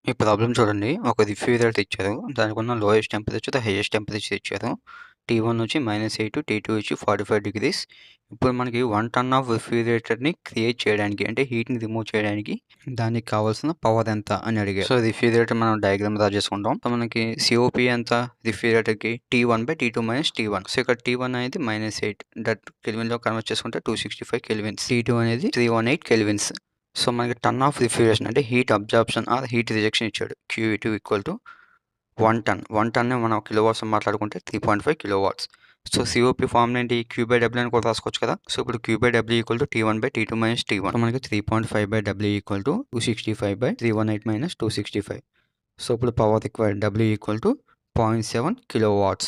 ఈ ప్రాబ్లమ్ చూడండి. ఒక రిఫ్రిజిరేటర్ ఇచ్చారు. దానికున్న లోయెస్ట్ టెంపరేచర్, హైయెస్ట్ టెంపరేచర్ ఇచ్చారు. T1 వచ్చి -8, T2 వచ్చి 45 డిగ్రీస్. ఇప్పుడు మనకి 1 టన్ ఆఫ్ రిఫ్రిజిరేటర్‌ని క్రియేట్ చేయడానికి, అంటే హీట్‌ని రిమూవ్ చేయడానికి దానికి కావాల్సిన పవర్ ఎంత అని అడిగారు. సో, రిఫ్రిజిరేటర్ మనం డయాగ్రామ్ డ్రా చేసుకుంటాం. సో, మనకి COP ఎంత రిఫ్రిజిరేటర్‌కి? T1/T2 - T1. సో, ఇక్కడ T1 అనేది -8, దట్ కెల్విన్‌లో కన్వర్ట్ చేసుకుంటే 265 కెల్విన్స్. T2 అనేది 318 కెల్విన్స్. సో, మనకి టన్ ఆఫ్ రిఫ్రిజిరేషన్ అంటే heat absorption or heat rejection ఇచ్చాడు. QE2 = 1 టన్. 1 టన్‌ని మనం కిలోవాట్స్ మాట్లాడుకుంటే 3.5 కిలోవాట్స్. సో, COP ఫార్ములా ఏంటి? Q/W అని కూడా రాసుకోవచ్చు కదా! సో, ఇప్పుడు Q/W = T1/T2 - T1. సో, మనకి 3.5/W = 265/318 - 265. సో, ఇప్పుడు పవర్ రిక్వైర్డ్ W = 0.7 కిలోవాట్స్.